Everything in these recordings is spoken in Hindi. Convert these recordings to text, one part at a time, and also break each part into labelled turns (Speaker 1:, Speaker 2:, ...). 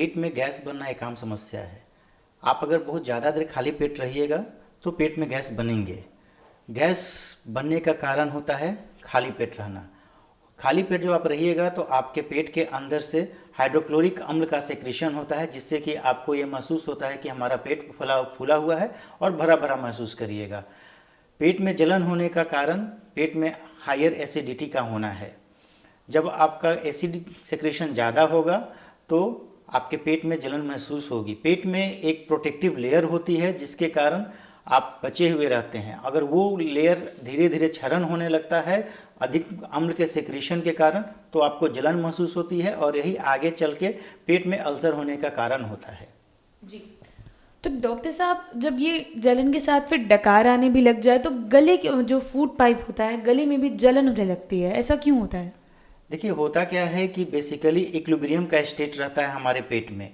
Speaker 1: पेट में गैस बनना एक आम समस्या है। आप अगर बहुत ज़्यादा देर खाली पेट रहिएगा तो पेट में गैस बनेंगे। गैस बनने का कारण होता है खाली पेट रहना। खाली पेट जब आप रहिएगा तो आपके पेट के अंदर से हाइड्रोक्लोरिक अम्ल का सेक्रेशन होता है, जिससे कि आपको ये महसूस होता है कि हमारा पेट फूला हुआ है और भरा भरा महसूस करिएगा। पेट में जलन होने का कारण पेट में हायर एसिडिटी का होना है। जब आपका एसिड सेक्रेशन ज़्यादा होगा तो आपके पेट में जलन महसूस होगी। पेट में एक प्रोटेक्टिव लेयर होती है जिसके कारण आप बचे हुए रहते हैं। अगर वो लेयर धीरे धीरे क्षरण होने लगता है अधिक अम्ल के सेक्रेशन के कारण, तो आपको जलन महसूस होती है और यही आगे चल के पेट में अल्सर होने का कारण होता है।
Speaker 2: जी, तो डॉक्टर साहब, जब ये जलन के साथ फिर डकार आने भी लग जाए तो गले के जो फूड पाइप होता है, गले में भी जलन होने लगती है, ऐसा क्यों होता है?
Speaker 1: देखिए, होता क्या है कि बेसिकली इक्विलिब्रियम का स्टेट रहता है हमारे पेट में।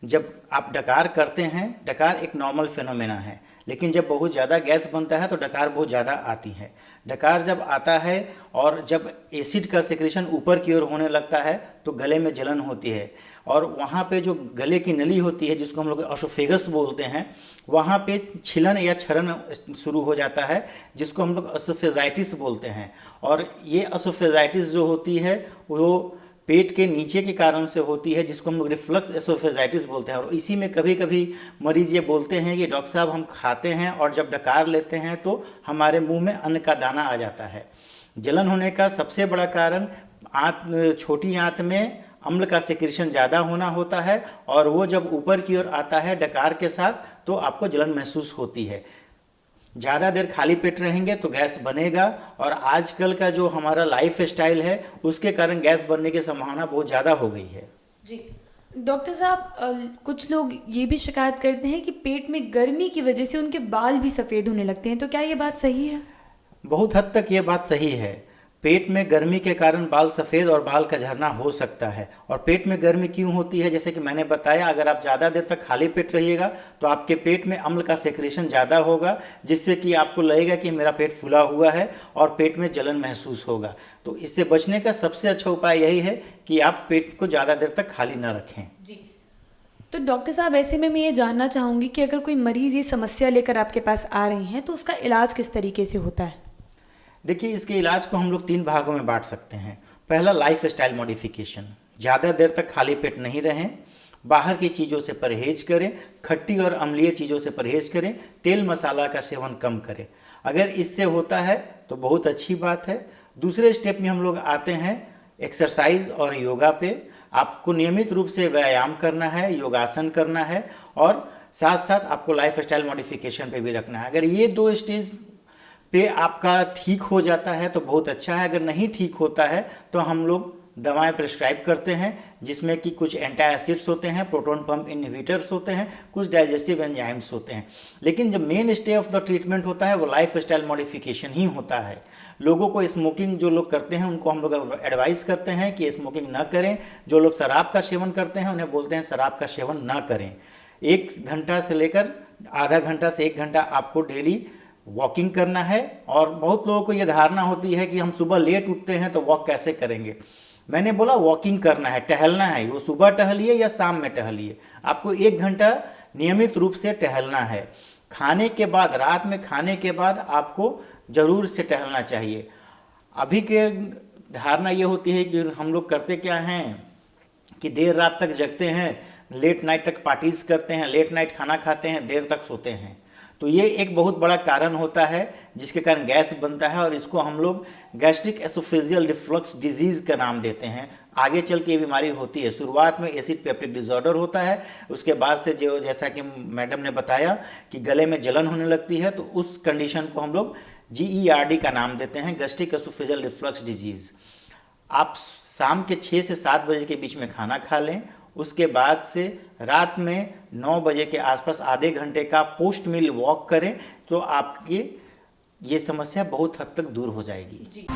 Speaker 1: जब आप डकार करते हैं, डकार एक नॉर्मल फिनोमेना है, लेकिन जब बहुत ज़्यादा गैस बनता है तो डकार बहुत ज़्यादा आती है। डकार जब आता है और जब एसिड का सेक्रेशन ऊपर की ओर होने लगता है तो गले में जलन होती है, और वहाँ पे जो गले की नली होती है जिसको हम लोग एसोफेगस बोलते हैं, वहाँ पे छिलन या क्षरण शुरू हो जाता है जिसको हम लोग एसोफेजाइटिस बोलते हैं। और ये एसोफेजाइटिस जो होती है वो पेट के नीचे के कारण से होती है, जिसको हम लोग रिफ्लक्स एसोफेजाइटिस बोलते हैं। और इसी में कभी कभी मरीज़ ये बोलते हैं कि डॉक्टर साहब हम खाते हैं और जब डकार लेते हैं तो हमारे मुंह में अन्न का दाना आ जाता है। जलन होने का सबसे बड़ा कारण छोटी आंत में अम्ल का सेक्रेशन ज़्यादा होना होता है, और वो जब ऊपर की ओर आता है डकार के साथ तो आपको जलन महसूस होती है। ज़्यादा देर खाली पेट रहेंगे तो गैस बनेगा, और आजकल का जो हमारा लाइफ स्टाइल है उसके कारण गैस बनने की संभावना बहुत ज़्यादा हो गई है।
Speaker 2: जी डॉक्टर साहब, कुछ लोग ये भी शिकायत करते हैं कि पेट में गर्मी की वजह से उनके बाल भी सफ़ेद होने लगते हैं, तो क्या ये बात सही है?
Speaker 1: बहुत हद तक ये बात सही है। पेट में गर्मी के कारण बाल सफ़ेद और बाल का झड़ना हो सकता है। और पेट में गर्मी क्यों होती है, जैसे कि मैंने बताया, अगर आप ज़्यादा देर तक खाली पेट रहिएगा तो आपके पेट में अम्ल का सेक्रेशन ज़्यादा होगा, जिससे कि आपको लगेगा कि मेरा पेट फूला हुआ है और पेट में जलन महसूस होगा। तो इससे बचने का सबसे अच्छा उपाय यही है कि आप पेट को ज़्यादा देर तक खाली ना रखें।
Speaker 2: जी, तो डॉक्टर साहब, ऐसे में मैं ये जानना चाहूँगी कि अगर कोई मरीज़ ये समस्या लेकर आपके पास आ रहे हैं तो उसका इलाज किस तरीके से होता है?
Speaker 1: देखिए, इसके इलाज को हम लोग 3 भागों में बांट सकते हैं। पहला, लाइफ स्टाइल मॉडिफिकेशन। ज़्यादा देर तक खाली पेट नहीं रहें, बाहर की चीज़ों से परहेज करें, खट्टी और अम्लीय चीज़ों से परहेज करें, तेल मसाला का सेवन कम करें। अगर इससे होता है तो बहुत अच्छी बात है। दूसरे स्टेप में हम लोग आते हैं एक्सरसाइज और योगा पे। आपको नियमित रूप से व्यायाम करना है, योगासन करना है, और साथ साथ आपको लाइफ स्टाइल मॉडिफिकेशन पे भी रखना है। अगर ये 2 स्टेज पे आपका ठीक हो जाता है तो बहुत अच्छा है। अगर नहीं ठीक होता है तो हम लोग दवाएं प्रिस्क्राइब करते हैं, जिसमें कि कुछ एंटी एसिड्स होते हैं, प्रोटॉन पंप इनहिबिटर्स होते हैं, कुछ डाइजेस्टिव एंजाइम्स होते हैं। लेकिन जब main stay of the treatment होता है वो लाइफ स्टाइल मॉडिफिकेशन ही होता है। लोगों को स्मोकिंग जो लोग करते हैं उनको हम लोग एडवाइस करते हैं कि स्मोकिंग ना करें। जो लोग शराब का सेवन करते हैं उन्हें बोलते हैं शराब का सेवन ना करें। 1 घंटा से लेकर आधा घंटा से 1 घंटा आपको डेली वॉकिंग करना है। और बहुत लोगों को ये धारणा होती है कि हम सुबह लेट उठते हैं तो वॉक कैसे करेंगे। मैंने बोला वॉकिंग करना है, टहलना है। वो सुबह टहलिए या शाम में टहलिए, आपको 1 घंटा नियमित रूप से टहलना है। खाने के बाद, रात में खाने के बाद आपको ज़रूर से टहलना चाहिए। अभी के धारणा ये होती है कि हम लोग करते क्या हैं कि देर रात तक जगते हैं, लेट नाइट तक पार्टीज करते हैं, लेट नाइट खाना खाते हैं, देर तक सोते हैं। तो ये एक बहुत बड़ा कारण होता है जिसके कारण गैस बनता है, और इसको हम लोग गैस्ट्रिक एसोफेजियल रिफ्लक्स डिजीज़ का नाम देते हैं। आगे चल के ये बीमारी होती है। शुरुआत में एसिड पेप्टिक डिसऑर्डर होता है, उसके बाद से जो जैसा कि मैडम ने बताया कि गले में जलन होने लगती है, तो उस कंडीशन को हम लोग GERD का नाम देते हैं, गैस्ट्रिक एसोफेजियल रिफ्लक्स डिजीज़। आप शाम के 6 से 7 बजे के बीच में खाना खा लें, उसके बाद से रात में 9 बजे के आसपास आधे घंटे का पोस्ट मील वॉक करें तो आपकी ये समस्या बहुत हद तक दूर हो जाएगी।
Speaker 2: जी।